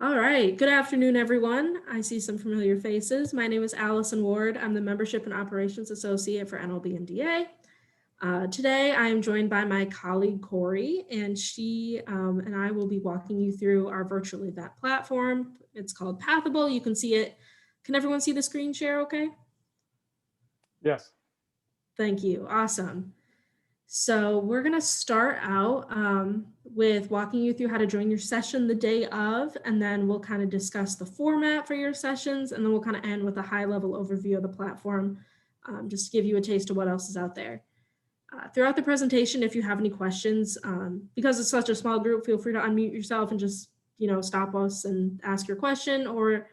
All right, good afternoon, everyone. I see some familiar faces. My name is Allison Ward. I'm the Membership and Operations Associate for NLBMDA. Today, I am joined by my colleague, Corey, and she and I will be walking you through our virtual event platform. It's called Pathable. You can see it. Can everyone see the screen share okay? Yes. Thank you. Awesome. So we're going to start out with walking you through how to join your session the day of, and then we'll kind of discuss the format for your sessions, and then we'll kind of end with a high-level overview of the platform, just to give you a taste of what else is out there. Throughout the presentation, if you have any questions, because it's such a small group, feel free to unmute yourself and just stop us and ask your question, or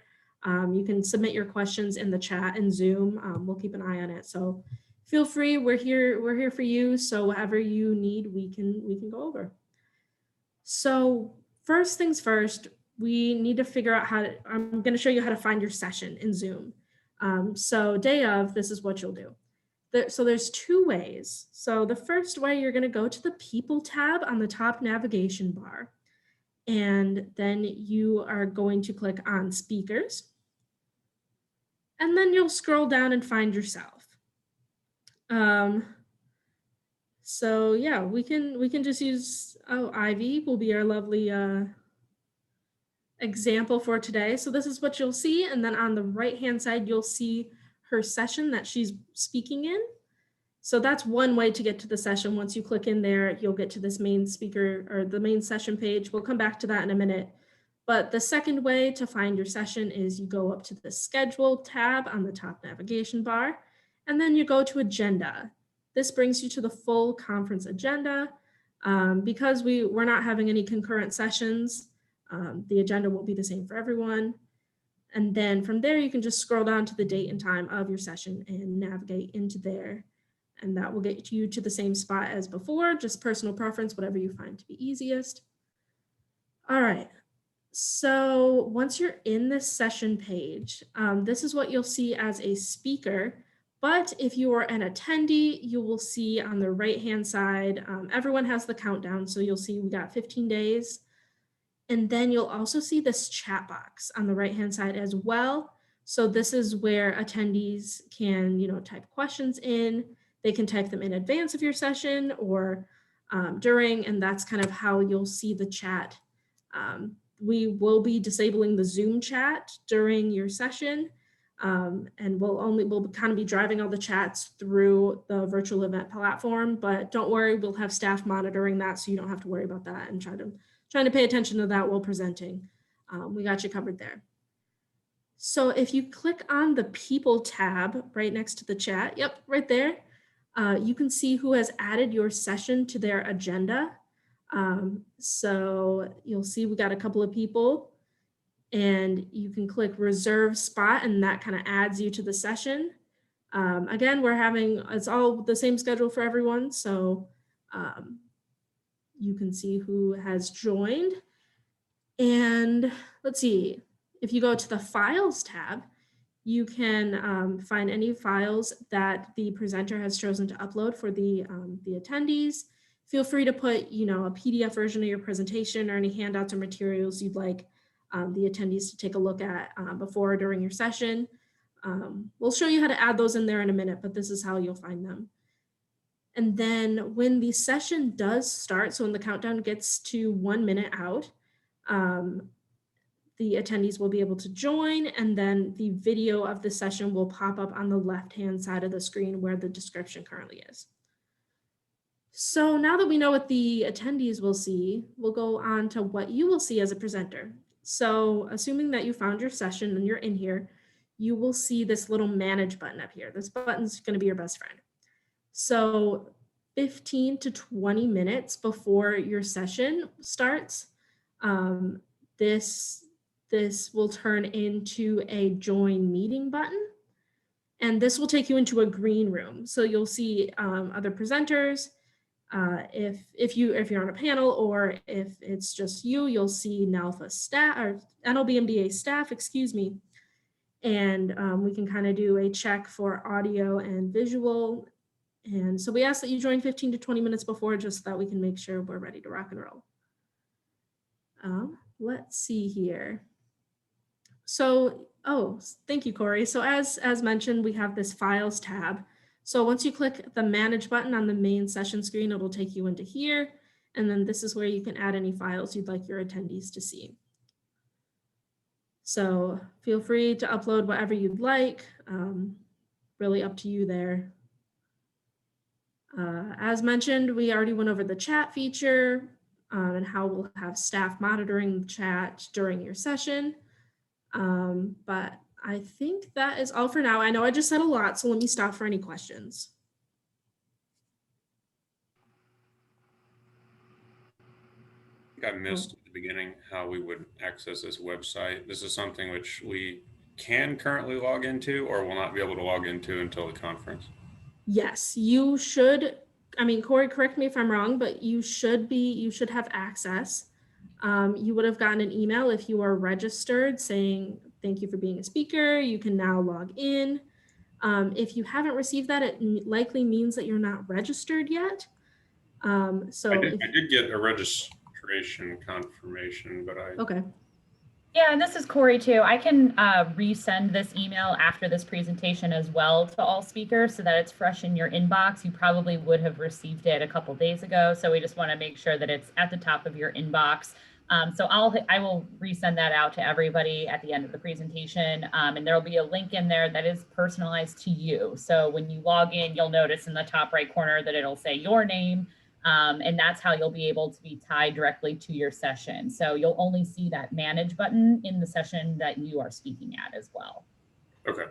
you can submit your questions in the chat in Zoom. We'll keep an eye on it. So feel free, we're here for you. So whatever you need, we can go over. So first things first, we need to figure out I'm going to show you how to find your session in Zoom. So day of, this is what you'll do. So there's two ways. So the first way, you're going to go to the People tab on the top navigation bar, and then you are going to click on Speakers, and then you'll scroll down and find yourself. So yeah, we can just use, Ivy will be our lovely example for today. So this is what you'll see, and then on the right hand side, you'll see her session that she's speaking in. So that's one way to get to the session. Once you click in there, you'll get to this main speaker or the main session page. We'll come back to that in a minute. But the second way to find your session is you go up to the Schedule tab on the top navigation bar, and then you go to Agenda. This brings you to the full conference agenda. Because we're not having any concurrent sessions, the agenda will be the same for everyone. And then from there, you can just scroll down to the date and time of your session and navigate into there. And that will get you to the same spot as before, just personal preference, whatever you find to be easiest. All right. So once you're in this session page, this is what you'll see as a speaker. But if you are an attendee, you will see on the right-hand side, everyone has the countdown. So you'll see we got 15 days. And then you'll also see this chat box on the right-hand side as well. So this is where attendees can, type questions in. They can type them in advance of your session or during, and that's kind of how you'll see the chat. We will be disabling the Zoom chat during your session, and we'll kind of be driving all the chats through the virtual event platform, but don't worry, we'll have staff monitoring that, so you don't have to worry about that and trying to pay attention to that while presenting. We got you covered there. So if you click on the People tab right next to the chat, yep, right there, you can see who has added your session to their agenda. So you'll see we got a couple of people, and you can click Reserve Spot, and that kind of adds you to the session. Again, it's all the same schedule for everyone, so you can see who has joined. And let's see, if you go to the Files tab, you can find any files that the presenter has chosen to upload for the attendees. Feel free to put, a PDF version of your presentation or any handouts or materials you'd like the attendees to take a look at before or during your session. We'll show you how to add those in there in a minute, but this is how you'll find them. And then when the session does start, so when the countdown gets to 1 minute out, the attendees will be able to join, and then the video of the session will pop up on the left-hand side of the screen where the description currently is. So now that we know what the attendees will see, we'll go on to what you will see as a presenter. So assuming that you found your session and you're in here, you will see this little Manage button up here. This button's going to be your best friend. So 15 to 20 minutes before your session starts, this will turn into a Join Meeting button, and this will take you into a green room. So you'll see other presenters. If you're on a panel, or if it's just you, you'll see NALFA staff or NLBMDA staff, excuse me. And we can kind of do a check for audio and visual. And so we ask that you join 15 to 20 minutes before, just so that we can make sure we're ready to rock and roll. Let's see here. So, oh, thank you, Corey. So as mentioned, we have this Files tab. So once you click the Manage button on the main session screen, it'll take you into here. And then this is where you can add any files you'd like your attendees to see. So feel free to upload whatever you'd like. Really up to you there. As mentioned, we already went over the chat feature and how we'll have staff monitoring the chat during your session. But I think that is all for now. I know I just said a lot, so let me stop for any questions. I think I missed at the beginning how we would access this website. This is something which we can currently log into or will not be able to log into until the conference. Yes, you should. I mean, Corey, correct me if I'm wrong, but you should have access. You would have gotten an email if you are registered saying, thank you for being a speaker. You can now log in. If you haven't received that, it likely means that you're not registered yet. I did get a registration confirmation, but okay. Yeah, and this is Corey too. I can resend this email after this presentation as well to all speakers so that it's fresh in your inbox. You probably would have received it a couple days ago, so we just want to make sure that it's at the top of your inbox. So I will resend that out to everybody at the end of the presentation, and there'll be a link in there that is personalized to you. So when you log in, you'll notice in the top right corner that it'll say your name. And that's how you'll be able to be tied directly to your session. So you'll only see that manage button in the session that you are speaking at as well. okay.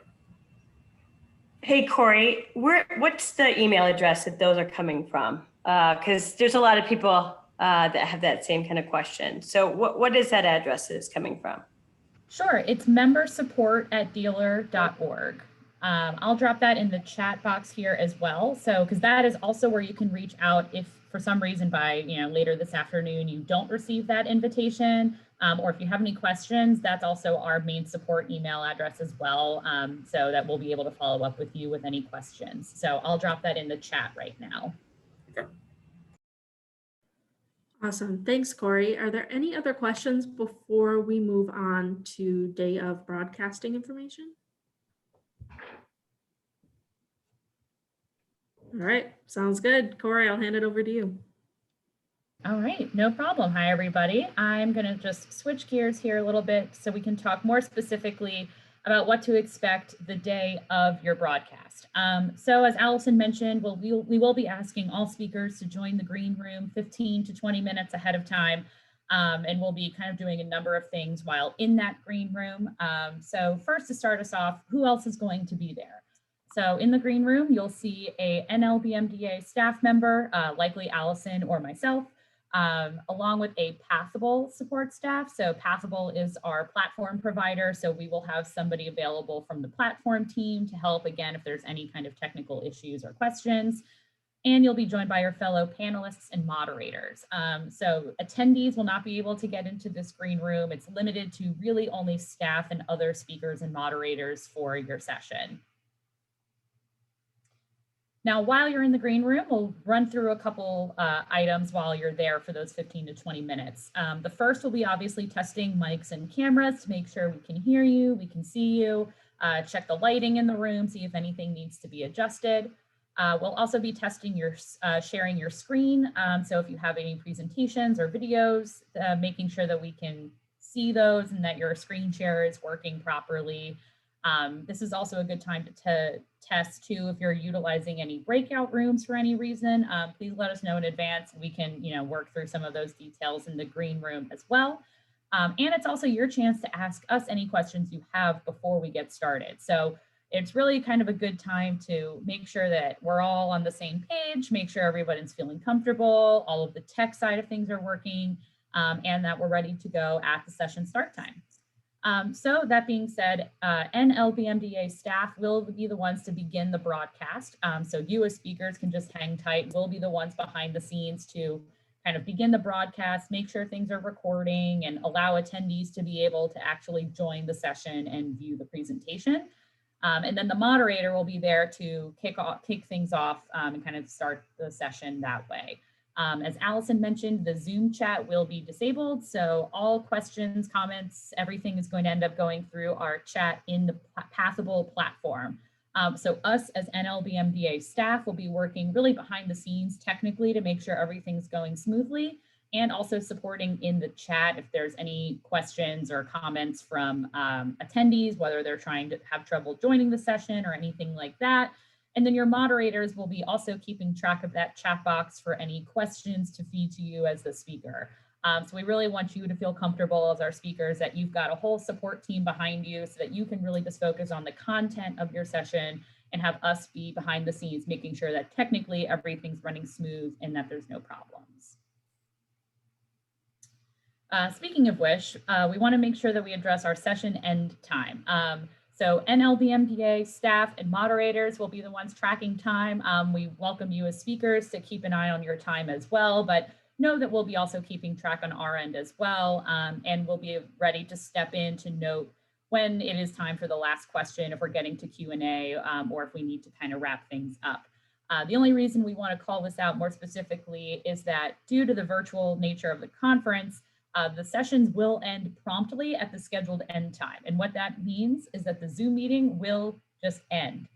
Hey, Corey, what's the email address that those are coming from? Because there's a lot of people that have that same kind of question. So what is that address is coming from? Sure, it's membersupport@dealer.org. I'll drop that in the chat box here as well. So, because that is also where you can reach out if for some reason by, later this afternoon, you don't receive that invitation, or if you have any questions, that's also our main support email address as well. So that we'll be able to follow up with you with any questions. So I'll drop that in the chat right now. Okay. Awesome. Thanks, Corey. Are there any other questions before we move on to day of broadcasting information? All right, sounds good. Corey, I'll hand it over to you. All right, no problem. Hi, everybody. I'm going to just switch gears here a little bit so we can talk more specifically about what to expect the day of your broadcast. So as Allison mentioned, we will be asking all speakers to join the green room 15 to 20 minutes ahead of time. And we'll be kind of doing a number of things while in that green room. So first, to start us off, who else is going to be there? So in the green room, you'll see a NLBMDA staff member, likely Allison or myself, along with a Pathable support staff. So Pathable is our platform provider. So we will have somebody available from the platform team to help, again, if there's any kind of technical issues or questions. And you'll be joined by your fellow panelists and moderators. So attendees will not be able to get into this green room. It's limited to really only staff and other speakers and moderators for your session. Now, while you're in the green room, we'll run through a couple items while you're there for those 15 to 20 minutes. The first will be obviously testing mics and cameras to make sure we can hear you, we can see you, check the lighting in the room, see if anything needs to be adjusted. We'll also be testing your sharing your screen. So if you have any presentations or videos, making sure that we can see those and that your screen share is working properly. This is also a good time to test too if you're utilizing any breakout rooms for any reason. Please let us know in advance. We can work through some of those details in the green room as well. And it's also your chance to ask us any questions you have before we get started. So it's really kind of a good time to make sure that we're all on the same page, make sure everybody's feeling comfortable, all of the tech side of things are working, and that we're ready to go at the session start time. So that being said, NLBMDA staff will be the ones to begin the broadcast. So you as speakers can just hang tight. We'll be the ones behind the scenes to kind of begin the broadcast, make sure things are recording, and allow attendees to be able to actually join the session and view the presentation. And then the moderator will be there to kick things off and kind of start the session that way. As Allison mentioned, the Zoom chat will be disabled, so all questions, comments, everything is going to end up going through our chat in the Passable platform. So us as NLBMDA staff will be working really behind the scenes technically to make sure everything's going smoothly, and also supporting in the chat if there's any questions or comments from attendees, whether they're trying to have trouble joining the session or anything like that. And then your moderators will be also keeping track of that chat box for any questions to feed to you as the speaker. So we really want you to feel comfortable as our speakers that you've got a whole support team behind you so that you can really just focus on the content of your session and have us be behind the scenes, making sure that technically everything's running smooth and that there's no problems. Speaking of which, we want to make sure that we address our session end time. So NLBMDA staff and moderators will be the ones tracking time. We welcome you as speakers to keep an eye on your time as well, but know that we'll be also keeping track on our end as well, and we'll be ready to step in to note when it is time for the last question, if we're getting to Q&A, or if we need to kind of wrap things up. The only reason we want to call this out more specifically is that due to the virtual nature of the conference, the sessions will end promptly at the scheduled end time. And what that means is that the Zoom meeting will just end.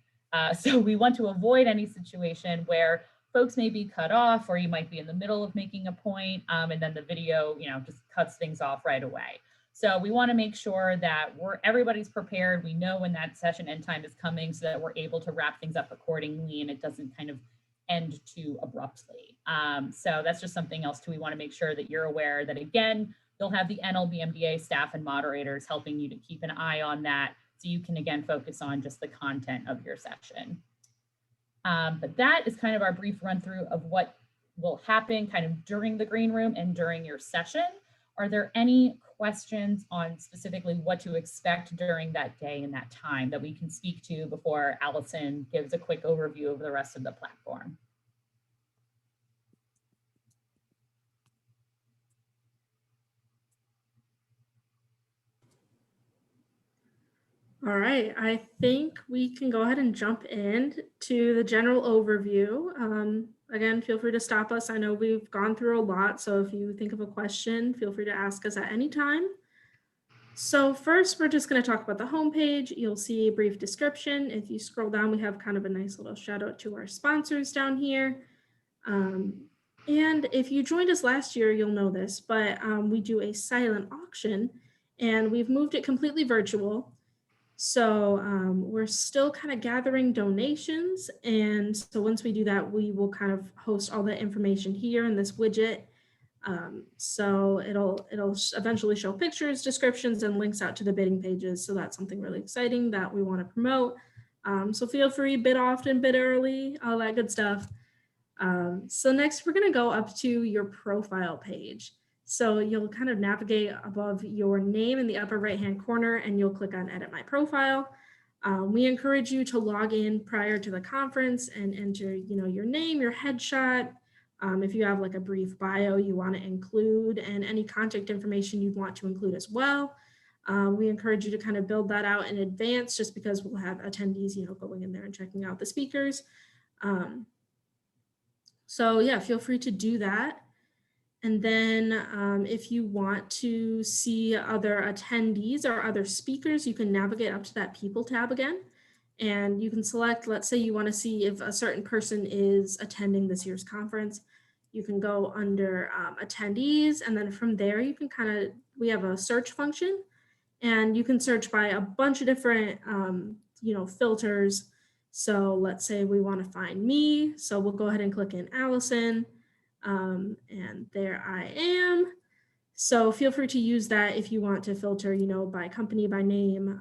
So we want to avoid any situation where folks may be cut off, or you might be in the middle of making a point, and then the video, just cuts things off right away. So we want to make sure that everybody's prepared. We know when that session end time is coming so that we're able to wrap things up accordingly and it doesn't kind of end too abruptly. So that's just something else too. We want to make sure that you're aware that, again, you'll have the NLBMDA staff and moderators helping you to keep an eye on that so you can, again, focus on just the content of your session. But that is kind of our brief run through of what will happen kind of during the green room and during your session. Are there any questions on specifically what to expect during that day and that time that we can speak to before Allison gives a quick overview of the rest of the platform? All right, I think we can go ahead and jump in to the general overview. Again, feel free to stop us. I know we've gone through a lot, so if you think of a question, feel free to ask us at any time. So first, we're just going to talk about the homepage. You'll see a brief description. If you scroll down, we have kind of a nice little shout out to our sponsors down here. And if you joined us last year, you'll know this, but we do a silent auction and we've moved it completely virtual. So we're still kind of gathering donations. And so once we do that, we will kind of host all the information here in this widget. So it'll eventually show pictures, descriptions, and links out to the bidding pages. So that's something really exciting that we want to promote. So feel free, bid often, bid early, all that good stuff. So next we're going to go up to your profile page. So you'll kind of navigate above your name in the upper right-hand corner and you'll click on Edit My Profile. We encourage you to log in prior to the conference and enter, your name, your headshot. If you have like a brief bio you want to include and any contact information you'd want to include as well. We encourage you to kind of build that out in advance just because we'll have attendees, going in there and checking out the speakers. So yeah, feel free to do that. And then if you want to see other attendees or other speakers, you can navigate up to that People tab again. And you can select, let's say you want to see if a certain person is attending this year's conference. You can go under attendees, and then from there you can we have a search function, and you can search by a bunch of different, filters. So let's say we want to find me. So we'll go ahead and click in Allison. And there I am. So feel free to use that if you want to filter, by company, by name,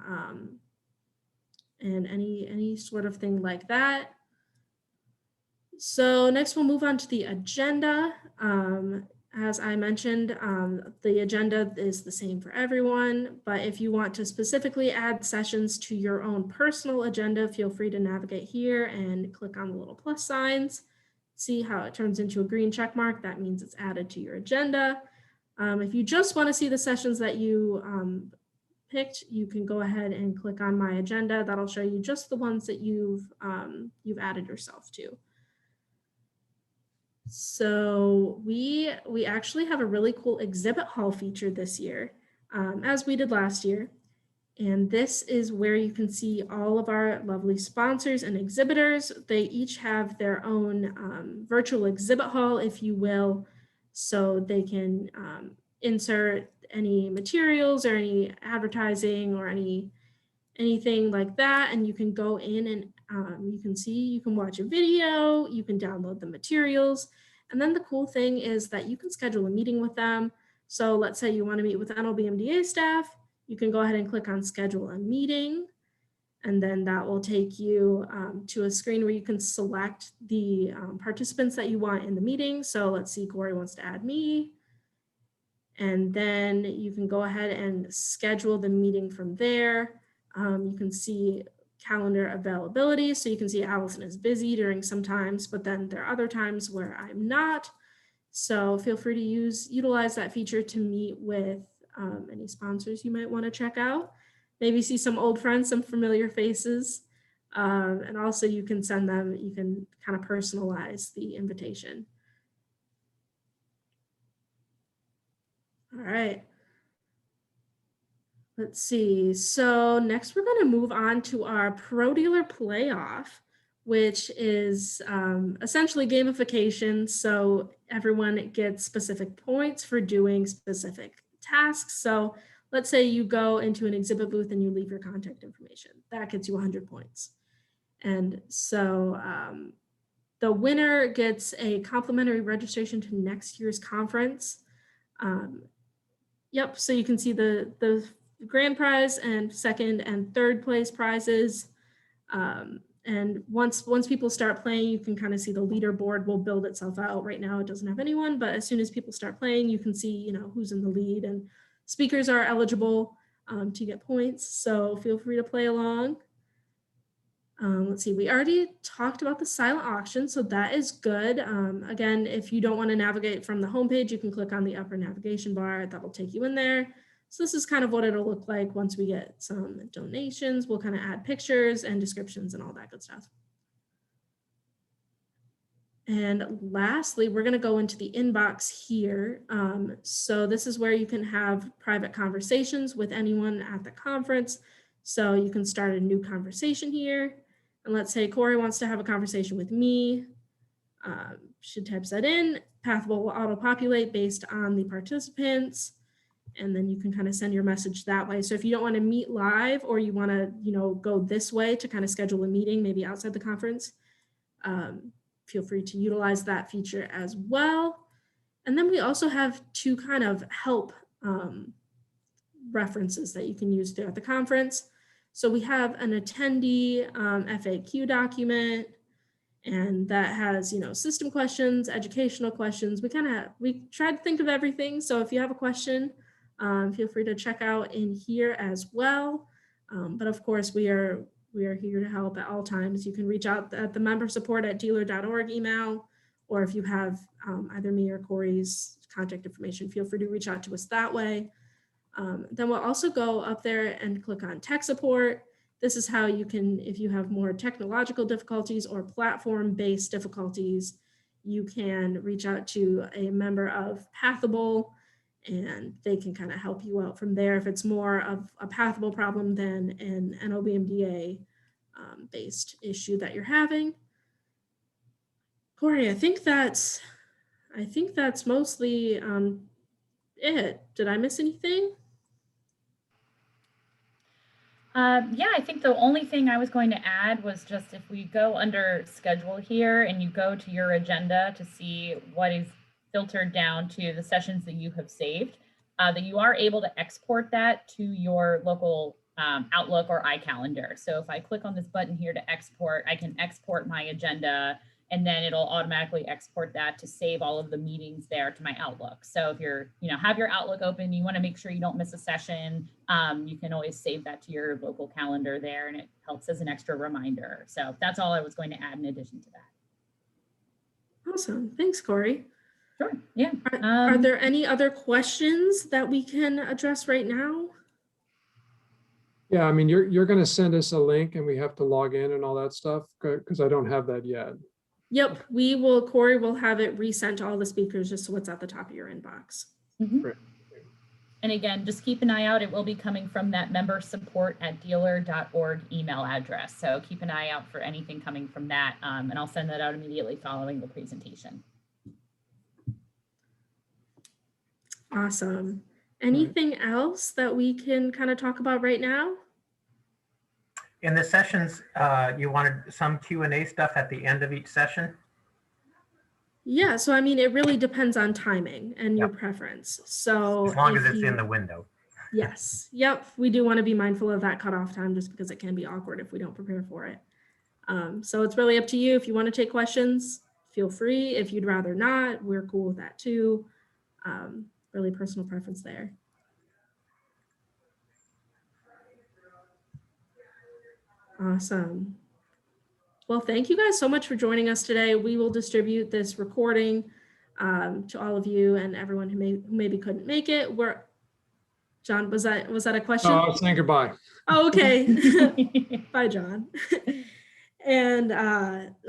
and any sort of thing like that. So next we'll move on to the agenda. As I mentioned, the agenda is the same for everyone, but if you want to specifically add sessions to your own personal agenda, feel free to navigate here and click on the little plus signs. See how it turns into a green check mark. That means it's added to your agenda. If you just want to see the sessions that you picked, you can go ahead and click on My Agenda. That'll show you just the ones that you've added yourself to. So we actually have a really cool exhibit hall feature this year, as we did last year. And this is where you can see all of our lovely sponsors and exhibitors. They each have their own virtual exhibit hall, if you will, so they can insert any materials or any advertising or anything like that. And you can go in and you can watch a video, you can download the materials. And then the cool thing is that you can schedule a meeting with them. So let's say you want to meet with NLBMDA staff, you can go ahead and click on schedule a meeting. And then that will take you to a screen where you can select the participants that you want in the meeting. So let's see, Corey wants to add me. And then you can go ahead and schedule the meeting from there. You can see calendar availability. So you can see Allison is busy during some times, but then there are other times where I'm not. So feel free to utilize that feature to meet with any sponsors you might want to check out. Maybe see some old friends, some familiar faces. And also you can send them, you can kind of personalize the invitation. All right. Let's see. So next we're going to move on to our ProDealer Playoff, which is essentially gamification. So everyone gets specific points for doing specific tasks. So let's say you go into an exhibit booth and you leave your contact information. That gets you 100 points. And so the winner gets a complimentary registration to next year's conference. Yep, so you can see the grand prize and second and third place prizes. And once people start playing, you can kind of see the leaderboard will build itself out. Right now, it doesn't have anyone, but as soon as people start playing, you can see, who's in the lead, and speakers are eligible to get points. So feel free to play along. Let's see, we already talked about the silent auction, so that is good. Again, if you don't want to navigate from the homepage, you can click on the upper navigation bar. That'll take you in there. So this is kind of what it'll look like once we get some donations. We'll kind of add pictures and descriptions and all that good stuff. And lastly, we're going to go into the inbox here. So this is where you can have private conversations with anyone at the conference. So you can start a new conversation here. And let's say Corey wants to have a conversation with me. She types that in. Pathable will auto-populate based on the participants. And then you can kind of send your message that way. So if you don't want to meet live, or you want to, go this way to kind of schedule a meeting, maybe outside the conference, feel free to utilize that feature as well. And then we also have two kind of help references that you can use throughout the conference. So we have an attendee FAQ document, and that has, system questions, educational questions. We tried to think of everything. So if you have a question, feel free to check out in here as well. But of course, we are here to help at all times. You can reach out at the member support at dealer.org email, or if you have either me or Corey's contact information, feel free to reach out to us that way. Then we'll also go up there and click on tech support. This is how you can, if you have more technological difficulties or platform-based difficulties, you can reach out to a member of Pathable, and they can kind of help you out from there if it's more of a Pathable problem than an NLBMDA based issue that you're having. Corey, I think that's mostly it. Did I miss anything? Yeah, I think the only thing I was going to add was just if we go under schedule here and you go to your agenda to see what is filtered down to the sessions that you have saved, that you are able to export that to your local Outlook or iCalendar. So if I click on this button here to export, I can export my agenda, and then it'll automatically export that to save all of the meetings there to my Outlook. So if you're, have your Outlook open, you want to make sure you don't miss a session, you can always save that to your local calendar there, and it helps as an extra reminder. So that's all I was going to add in addition to that. Awesome. Thanks, Corey. Sure. Yeah. Are there any other questions that we can address right now? Yeah, I mean, you're going to send us a link and we have to log in and all that stuff, because I don't have that yet. Yep, Corey will have it resent to all the speakers just so it's at the top of your inbox. Mhm. Great. And again, just keep an eye out. It will be coming from that membersupport@dealer.org email address. So keep an eye out for anything coming from that. And I'll send that out immediately following the presentation. Awesome. Anything else that we can kind of talk about right now? In the sessions, you wanted some Q&A stuff at the end of each session? Yeah, so I mean, it really depends on timing and your preference. So As long as if it's you- in the window. Yes, yep, we do want to be mindful of that cutoff time just because it can be awkward if we don't prepare for it. So it's really up to you. If you want to take questions, feel free. If you'd rather not, we're cool with that too. Really personal preference there. Awesome. Well, thank you guys so much for joining us today. We will distribute this recording to all of you and everyone who maybe couldn't make it. John, was that a question? I was saying goodbye. Oh, okay. Bye, John. And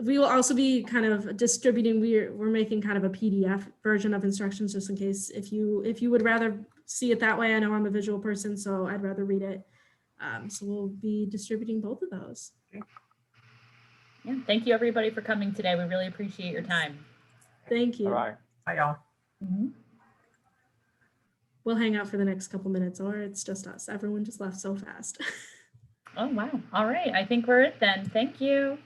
we will also be kind of distributing, we're making kind of a PDF version of instructions just in case if you would rather see it that way. I know I'm a visual person, so I'd rather read it. So we'll be distributing both of those. Yeah, thank you everybody for coming today. We really appreciate your time. Thank you. All right. Hi, y'all. Mhm. We'll hang out for the next couple minutes, or it's just us. Everyone just left so fast. Oh, wow. All right. I think we're it then. Thank you.